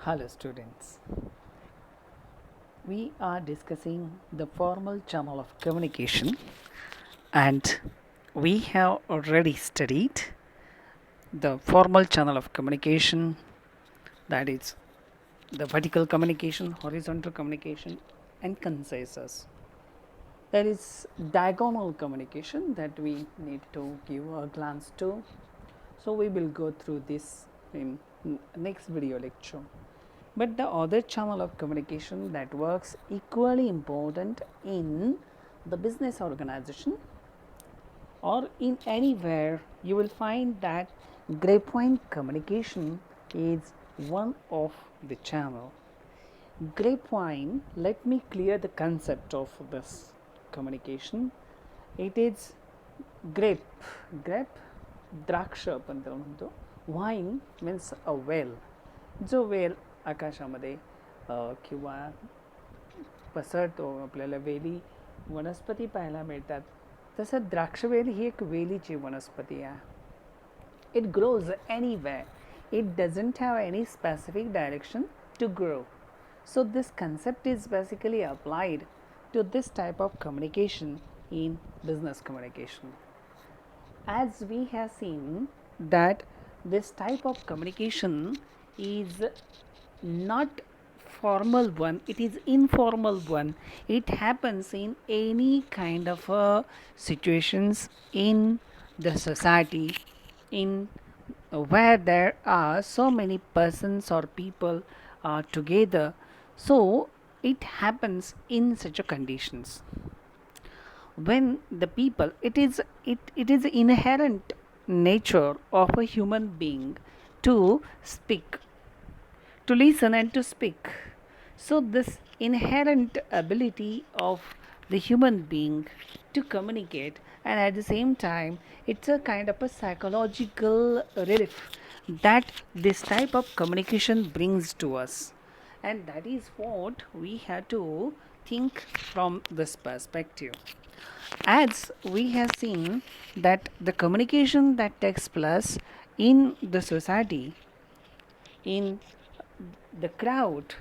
Hello students, we are discussing the formal channel of communication and we have already studied the formal channel of communication, that is the vertical communication, horizontal communication and consensus. There is diagonal communication that we need to give a glance to. So we will go through this in next video lecture. But the other channel of communication that works equally important in the business organization or in anywhere, you will find that grapevine communication is one of the channel. Grapevine, let me clear the concept of this communication. It is grape द्राक्ष आपण त्याला म्हणतो. Wine means a well, जो well आकाशामध्ये किंवा पसरतो, आपल्याला वेली वनस्पती पाहायला मिळतात. तसं द्राक्षवेल ही एक वेलीची वनस्पती आहे. It grows anywhere. It doesn't have any specific direction to grow. So this concept is basically applied to this type of communication in business communication. As we have seen that this type of communication is not formal one, it is informal one. It happens in any kind of situations in the society, in where there are so many persons or people are together. So it happens in such a conditions when the people, it is inherent nature of a human being to speak, to listen and to speak. So this inherent ability of the human being to communicate, and at the same time it's a kind of a psychological relief that this type of communication brings to us, and that is what we have to think from this perspective. As we have seen that the communication that takes place in the society, in the crowd,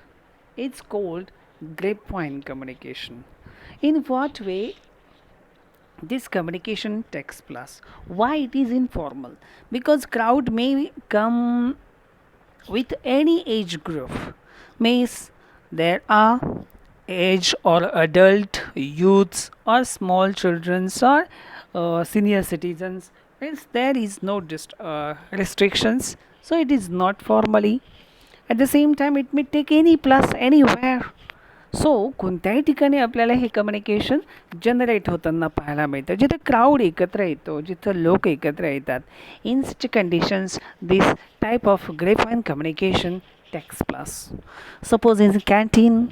it's called grapevine communication. In what way this communication takes place? Why it is informal? Because crowd may come with any age group. Means there are age or adult, youths or small children or senior citizens. Means there is no restrictions. So it is not formally. At the same time it may take any place anywhere. सो कोणत्याही ठिकाणी आपल्याला हे communication generate होताना पाहायला मिळतं, जिथं crowd एकत्र येतो, जिथं लोक एकत्र येतात. In such conditions this type of grapevine communication takes place. Suppose in canteen,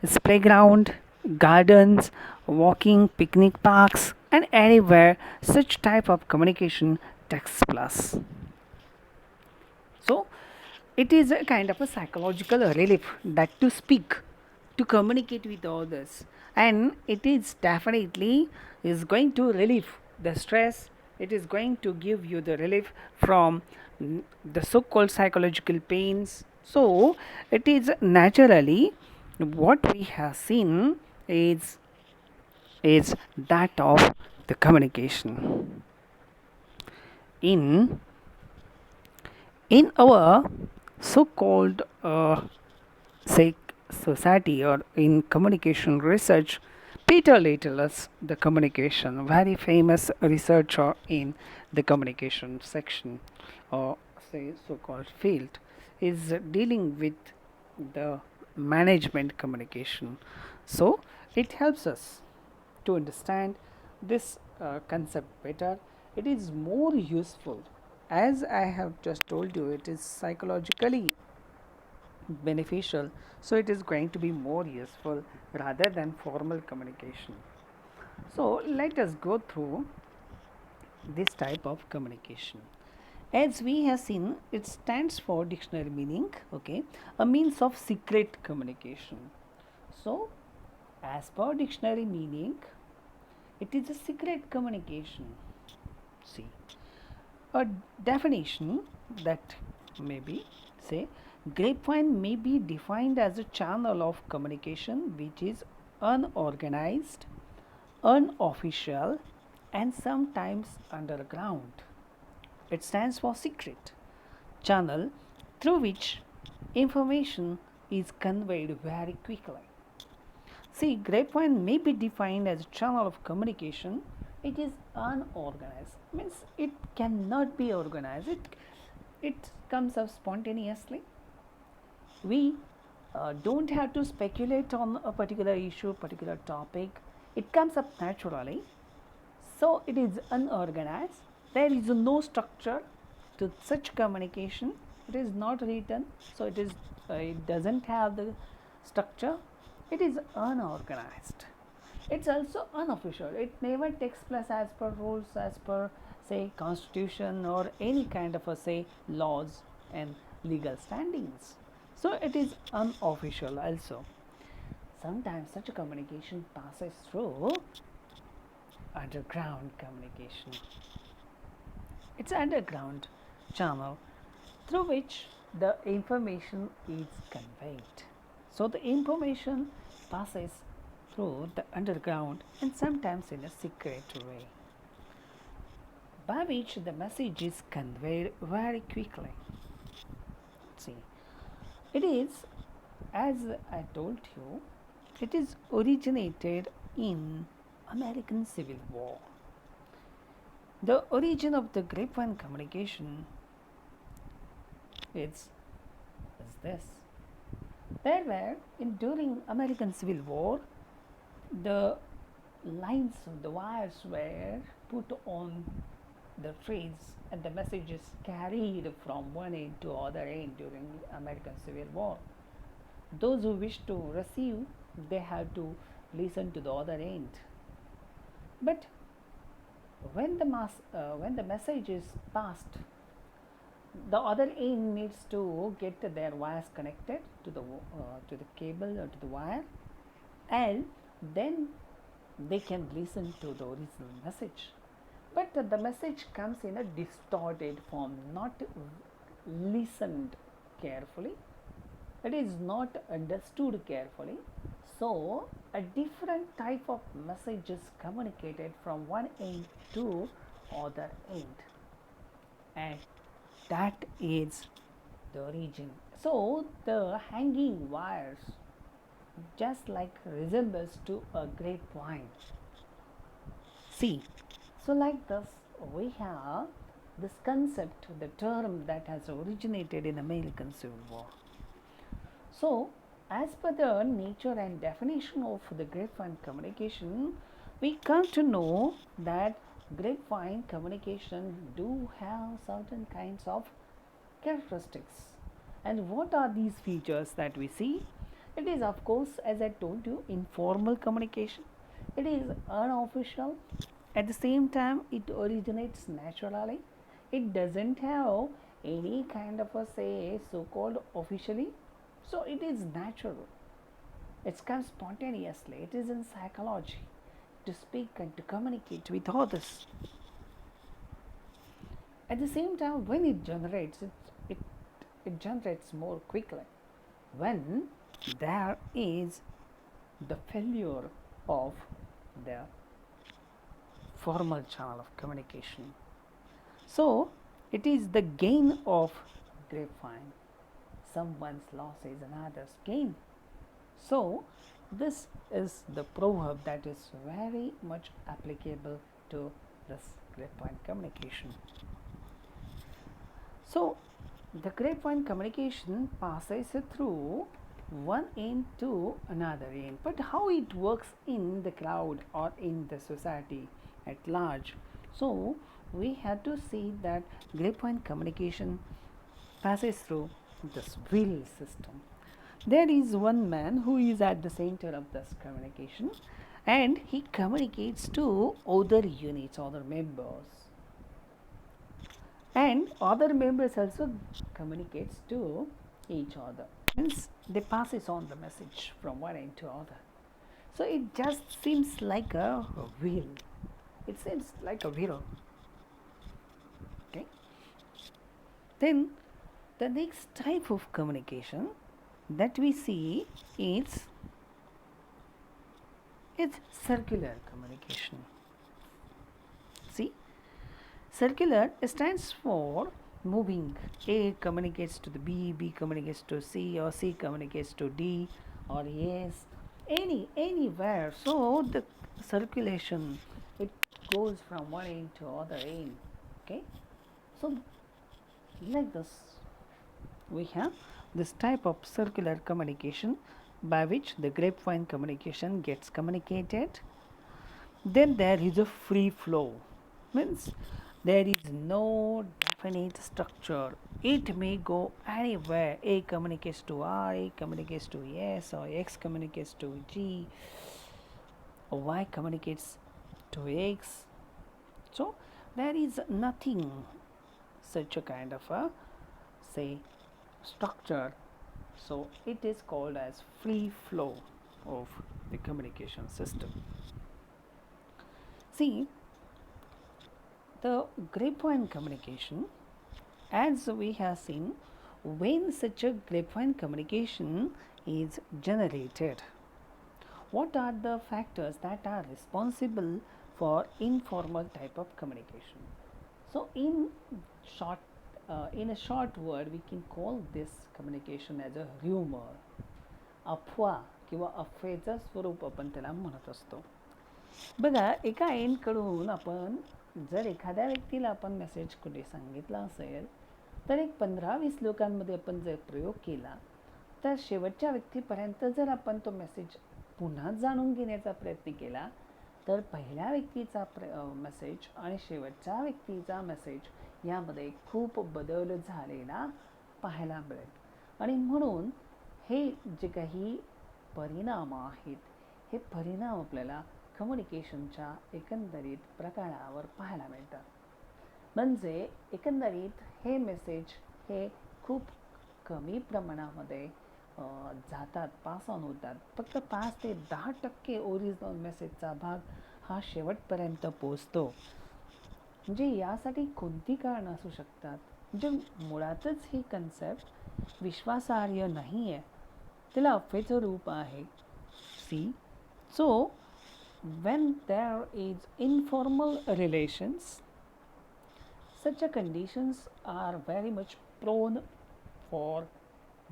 it's playground, gardens, walking, picnic parks, and anywhere such type of communication takes place. So it is a kind of a psychological relief that to speak, to communicate with others, and it is definitely is going to relieve the stress. It is going to give you the relief from the so called psychological pains. So it is naturally what we have seen is that of the communication in our so called say society or in communication research. Peter Little's the communication, very famous researcher in the communication section or say so called field, is dealing with the management communication. So it helps us to understand this concept better. It is more useful, as I have just told you, it is psychologically beneficial, so it is going to be more useful rather than formal communication. So let us go through this type of communication. As we have seen, it stands for dictionary meaning, okay, a means of secret communication. So as per dictionary meaning, it is a secret communication. See, a definition that maybe say Grapevine may be defined as a channel of communication which is unorganized, unofficial, and sometimes underground. It stands for secret channel through which information is conveyed very quickly. See, grapevine may be defined as a channel of communication. It is unorganized, means it cannot be organized. It comes up spontaneously. We don't have to speculate on a particular issue, particular topic. It comes up naturally. So it is unorganized. There is no structure to such communication. It is not written, so it doesn't have the structure. It is unorganized. It's also unofficial. It never takes place as per rules, as per say constitution or any kind of say laws and legal standings. So it is unofficial also. Sometimes such a communication passes through underground communication. It's underground channel through which the information is conveyed. So the information passes through the underground and sometimes in a secret way, by which the message is conveyed very quickly. See, it is, as I told you, it is originated in American Civil War. The origin of the grapevine communication is this. There were, during American Civil War, the lines, the wires were put on the trees and the messages carried from one end to other end during American Civil War. Those who wish to receive, they have to listen to the other end. But when the message is passed, the other end needs to get their wires connected to the cable or to the wire, and then they can listen to the original message. But the message comes in a distorted form, not listened carefully. It is not understood carefully. So a different type of message is communicated from one end to other end, and that is the origin. So the hanging wires just like resembles to a grapevine. See, so like this we have this concept, the term that has originated in American Civil War. So as per the nature and definition of the grapevine communication, we come to know that grapevine communication do have certain kinds of characteristics. And what are these features that we see? It is, of course, as I told you, informal communication. It is unofficial. At the same time, it originates naturally. It doesn't have any kind of a say so-called officially. So it is natural. It comes spontaneously. It is in psychology to speak and to communicate with others. At the same time, when it generates, it generates more quickly when there is the failure of the formal channel of communication. So it is the gain of grapevine. Someone's loss is another's gain. So this is the proverb that is very much applicable to this grapevine communication. So the grapevine communication passes through one end to another end, but how it works in the crowd or in the society at large. So we have to see that grapevine communication passes through this wheel system. There is one man who is at the center of this communication, and he communicates to other units, other members, and other members also communicates to each other. Means they passes on the message from one end to other. So it just seems like a wheel. It seems like a wheel. Okay. Then The next type of communication that we see is circular communication. See, circular stands for moving. A communicates to the B, B communicates to C, or C communicates to D, or yes, anywhere. So the circulation, it goes from one end to other end. Okay, so like this, we have this type of circular communication by which the grapevine communication gets communicated. Then there is a free flow, means there is no definite structure. It may go anywhere. A communicates to R, A communicates to S, or X communicates to G, or Y communicates to X. So there is nothing such a kind of a say structure. So it is called as free flow of the communication system. See, the grapevine communication, as we have seen, when such a grapevine communication is generated, what are the factors that are responsible for informal type of communication? So in a short word, we can call this communication as a rumor, अफवा किंवा अफवेचं स्वरूप आपण त्याला म्हणत असतो. बघा, एका एंडकडून आपण जर एखाद्या व्यक्तीला आपण मेसेज कुठे सांगितला असेल तर एक 15-20 लोकांमध्ये आपण जर प्रयोग केला तर शेवटच्या व्यक्तीपर्यंत जर आपण तो मेसेज पुन्हा जाणून घेण्याचा प्रयत्न केला तर पहिल्या व्यक्तीचा मेसेज आणि शेवटच्या व्यक्तीचा मेसेज यामध्ये खूप बदल झालेला पाहायला मिळेल. आणि म्हणून हे जे काही परिणाम आहेत हे परिणाम आपल्याला कम्युनिकेशनच्या एकंदरीत प्रकारावर पाहायला मिळतात. म्हणजे एकंदरीत हे मेसेज हे खूप कमी प्रमाणामध्ये जातात, पास ऑन होतात. फक्त 5 ते 10% ओरिजिनल मेसेजचा भाग हा शेवटपर्यंत पोचतो. म्हणजे यासाठी कोणती कारणं असू शकतात? म्हणजे मुळातच ही कन्सेप्ट विश्वासार्ह नाही आहे, त्याला अफवेचं रूप आहे. सी, सो when there is informal relations, such a conditions are very much prone for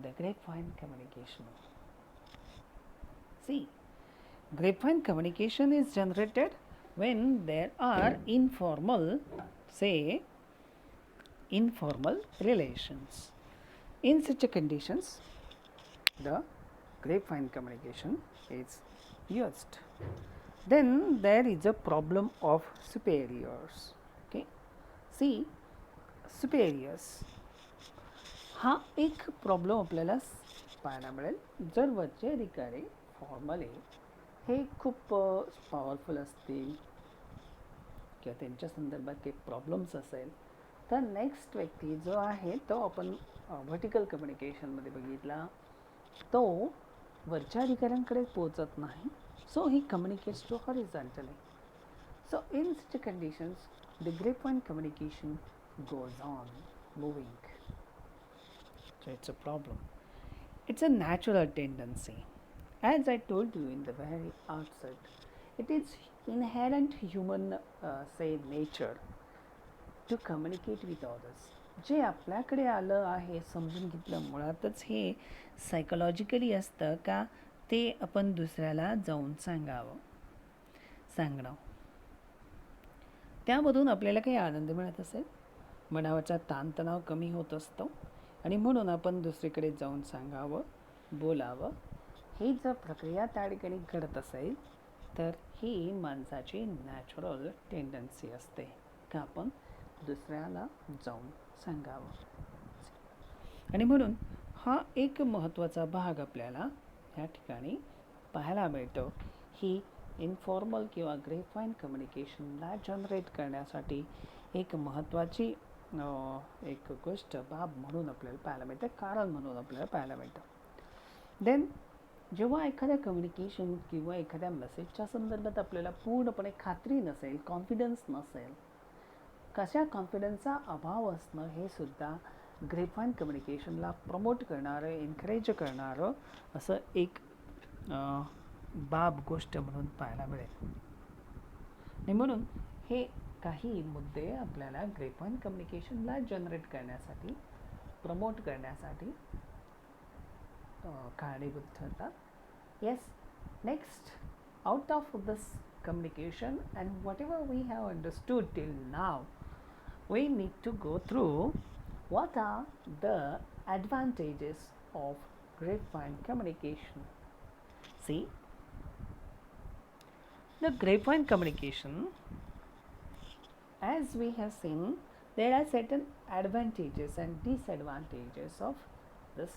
the grapevine communication. See, grapevine communication is generated when there are informal relations. In such a conditions, the grapevine communication is used. Then there is a problem of superiors. Okay, see, superiors हा एक problem आपल्याला पाहायला मिळेल. जर वरचे अधिकारी formally हे खूप powerful असतील किंवा त्यांच्या संदर्भात काही प्रॉब्लेम्स असेल तर नेक्स्ट व्यक्ती जो आहे तो आपण व्हर्टिकल कम्युनिकेशनमध्ये बघितला तो वरच्या अधिकाऱ्यांकडे पोहोचत नाही. So he communicates to horizontally. So in such conditions, the grapevine communication goes on moving. So it's a problem. It's a natural tendency. As I told you in the very outset, it is inherent human nature to communicate with others. जे आपल्याकडे आलं आहे समजून घेतलं मुळातच हे psychologically असतं का ते आपण दुसऱ्याला जाऊन सांगणं, त्यामधून आपल्याला काही आनंद मिळत असेल, मनावरचा ताणतणाव कमी होत असतो आणि म्हणून आपण दुसरीकडे जाऊन सांगावं, बोलावं. ही जर प्रक्रिया त्या ठिकाणी घडत असेल तर ही माणसाची नॅचरल टेंडन्सी असते का आपण दुसऱ्याला जाऊन सांगावं. आणि म्हणून हा एक महत्त्वाचा भाग आपल्याला या ठिकाणी पाहायला मिळतो. ही इन्फॉर्मल किंवा ग्रेपवाईन कम्युनिकेशनला जनरेट करण्यासाठी एक महत्त्वाची एक गोष्ट बाब म्हणून आपल्याला पाहायला मिळते, कारण म्हणून आपल्याला पाहायला मिळतं. देन जेव्हा एखाद्या कम्युनिकेशन किंवा एखाद्या मेसेजच्या संदर्भात आपल्याला पूर्णपणे खात्री नसेल, कॉन्फिडन्स नसेल, कशा कॉन्फिडन्सचा अभाव असणं हे सुद्धा ग्रेपवाईन कम्युनिकेशनला प्रमोट करणारं, एनकरेज करणारं असं एक बाब गोष्ट म्हणून पाहायला मिळेल. आणि म्हणून हे काही मुद्दे आपल्याला ग्रेपवाईन कम्युनिकेशनला जनरेट करण्यासाठी, प्रमोट करण्यासाठी कारणीभूत ठरतात. Yes, next, out of this communication and whatever we have understood till now, we need to go through what are the advantages of grapevine communication. See, the grapevine communication, as we have seen, there are certain advantages and disadvantages of this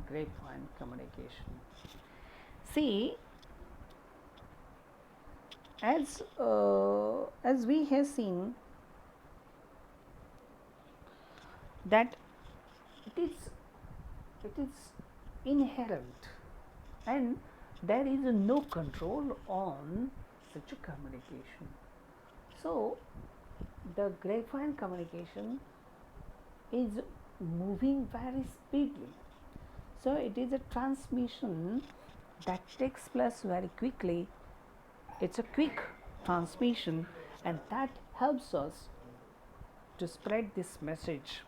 grapevine communication. See, as we have seen that it is inherent and there is no control on such a communication. So the grapevine communication is moving very speedily. So it is a transmission that takes place very quickly. It's a quick transmission and that helps us to spread this message.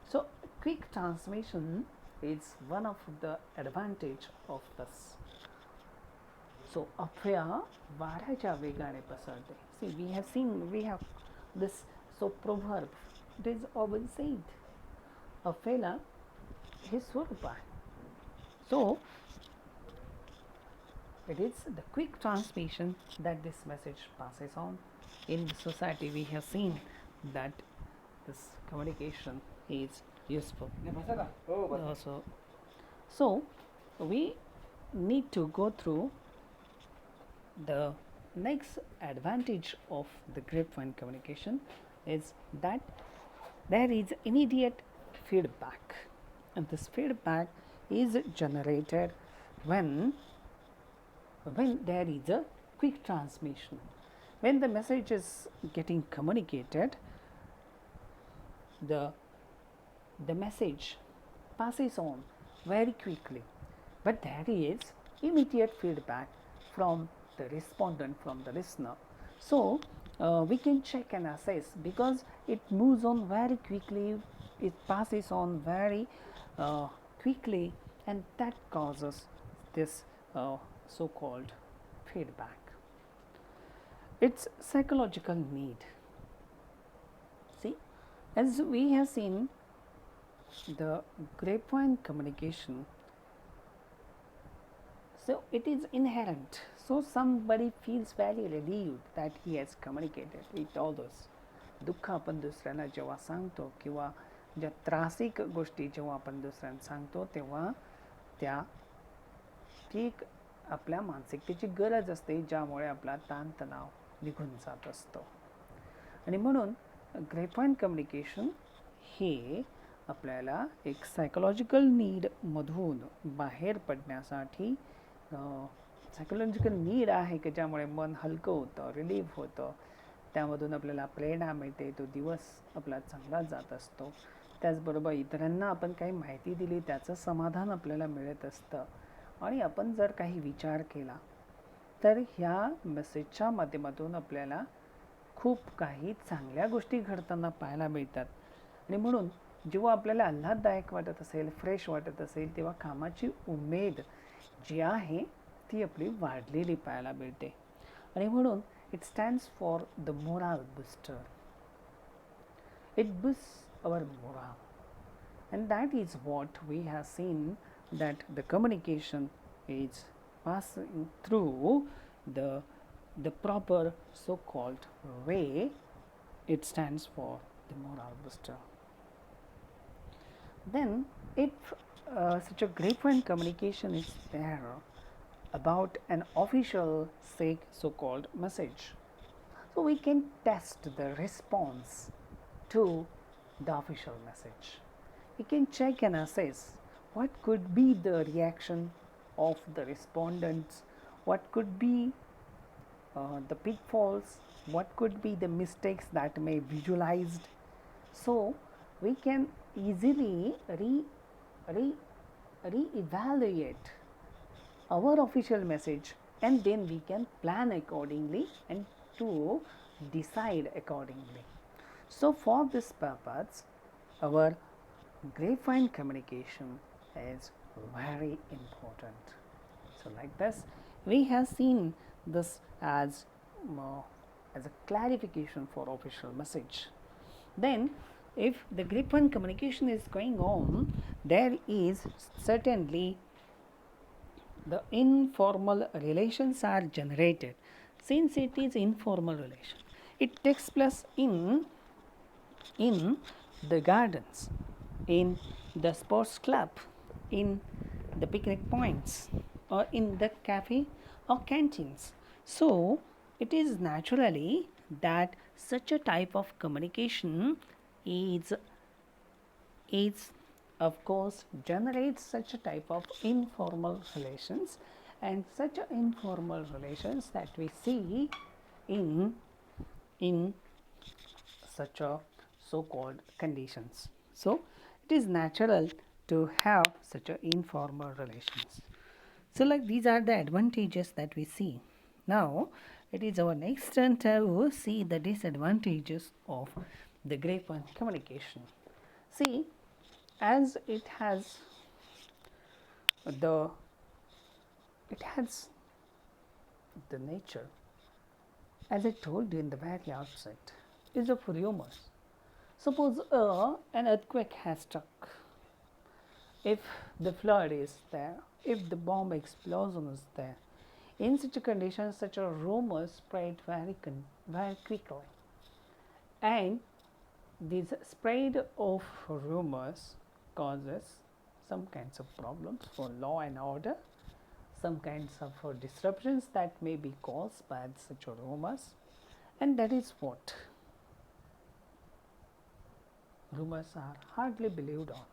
So quick transmission is one of the advantage of this. So अफवा वाऱ्याच्या वेगाने पसरते. See, we have this proverb. It is often said, अफवेला हे स्वरूप आहे. So it is the quick transmission that this message passes on. In the society we have seen that this communication is useful. So we need to go through the next advantage of the grapevine communication is that there is immediate feedback, and this feedback is generated when there is a quick transmission. When the message is getting communicated, the message passes on very quickly, but there is immediate feedback from the respondent, from the listener. So we can check and assess because it moves on very quickly, it passes on very quickly, and that causes this so-called feedback. It's psychological need. See, as we have seen, the grapevine communication, so it is inherent. So somebody feels very relieved that he has communicated with others. दुःख आपण दुसऱ्याला जेव्हा सांगतो किंवा ज्या त्रासिक गोष्टी जेव्हा आपण दुसऱ्यांना सांगतो तेव्हा ती एक आपल्या मानसिकतेची गरज असते ज्यामुळे आपला ताणतणाव निघून जात असतो. आणि म्हणून ग्रेपवाईन कम्युनिकेशन हे आपल्याला एक सायकोलॉजिकल नीड मधून बाहेर पडण्यासाठी सायकोलॉजिकल नीड आहे की ज्यामुळे मन हलकं होतं, रिलीफ होतं, त्यामधून आपल्याला प्रेरणा मिळते, तो दिवस आपला चांगला जात असतो. त्याचबरोबर इतरांना आपण काही माहिती दिली त्याचं समाधान आपल्याला मिळत असतं. आणि आपण जर काही विचार केला तर ह्या मेसेजच्या माध्यमातून आपल्याला खूप काही चांगल्या गोष्टी घडताना पाहायला मिळतात. आणि म्हणून जेव्हा आपल्याला आल्हाददायक वाटत असेल, फ्रेश वाटत असेल, तेव्हा कामाची उमेद जी आहे ती आपली वाढलेली पाहायला मिळते. आणि म्हणून it stands for the moral booster. It boosts our morale, and that is what we have seen, that the communication is passing through the proper so-called way. It stands for the moral booster. Then if such a grapevine communication is there about an official so-called message, so we can test the response to the official message. We can check and assess what could be the reaction of the respondents, what could be the pitfalls, what could be the mistakes that may be visualized. So we can easily re-evaluate our official message, and then we can plan accordingly and to decide accordingly. So for this purpose, our grapevine communication is very important. So like this, we have seen this as a clarification for official message. Then if the grapevine communication is going on, there is certainly the informal relations are generated. Since it is informal relation, it takes place in the gardens, in the sports club, in the picnic points, or in the cafe or canteens. So it is naturally that such a type of communication is of course generates such a type of informal relations, and such informal relations that we see in such a so-called conditions. So it is natural to have such a informal relations. So like these are the advantages that we see. Now it is our next turn to see the disadvantages of the grapevine communication. See, as it has the nature, as I told you in the very outset, is of rumors. Suppose an earthquake has struck, if the flood is there, if the bomb explosion is there, in such a condition, such a rumor spread very quickly, and this spread of rumors causes some kinds of problems for law and order, some kinds of disruptions that may be caused by such rumors, and that is what rumors are hardly believed on.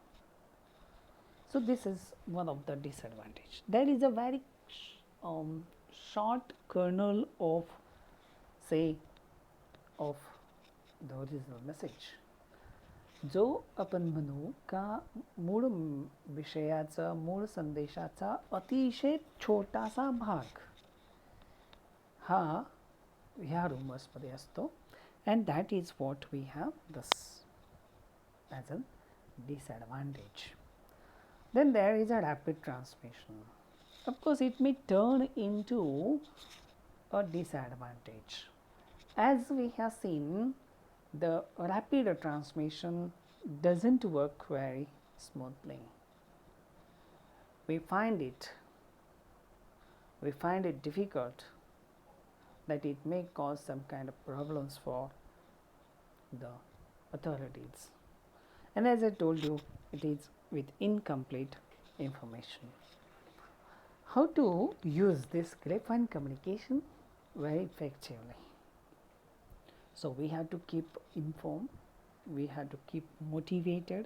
So this is one of the disadvantage. There is a very short kernel of say of the original message, जो आपण म्हणू का मूळ विषयाचा मूळ संदेशाचा अतिशय छोटासा भाग हा ह्या रूमर्स मध्ये असतो, and that is what we have this as a disadvantage. Then there is a rapid transmission. Of course it may turn into a disadvantage. As we have seen, the rapid transmission doesn't work very smoothly. We find it difficult that it may cause some kind of problems for the authorities, and as I told you, it is with incomplete information. How to use this grapevine communication very effectively? So we have to keep informed, we have to keep motivated,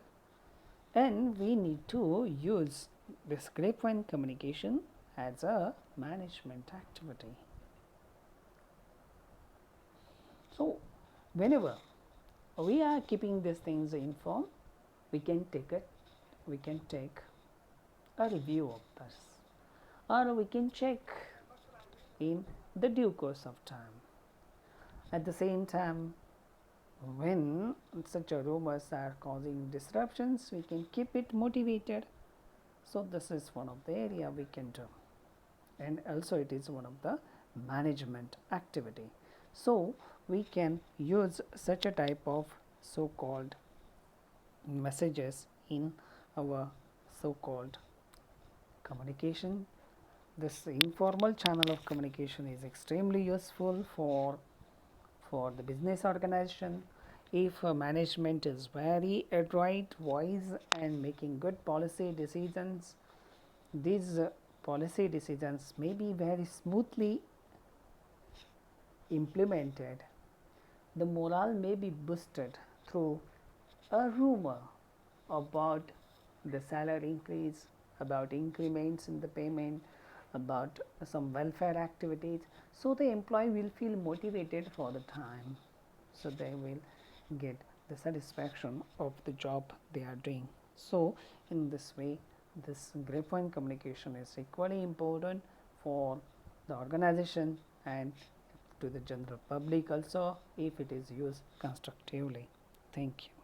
and we need to use this grapevine communication as a management activity. So whenever we are keeping these things informed, we can take a review of this, or we can check in the due course of time. At the same time, when such rumors are causing disruptions, we can keep it motivated. So this is one of the area we can do, and also it is one of the management activity. So we can use such a type of so-called messages in our so-called communication. This informal channel of communication is extremely useful for the business organization. If management is very adroit, wise, and making good policy decisions, these policy decisions may be very smoothly implemented. The morale may be boosted through a rumor about the salary increase, about increments in the payment, about some welfare activities. So the employee will feel motivated for the time, so they will get the satisfaction of the job they are doing. So in this way, this grapevine communication is equally important for the organization and to the general public also, if it is used constructively. Thank you.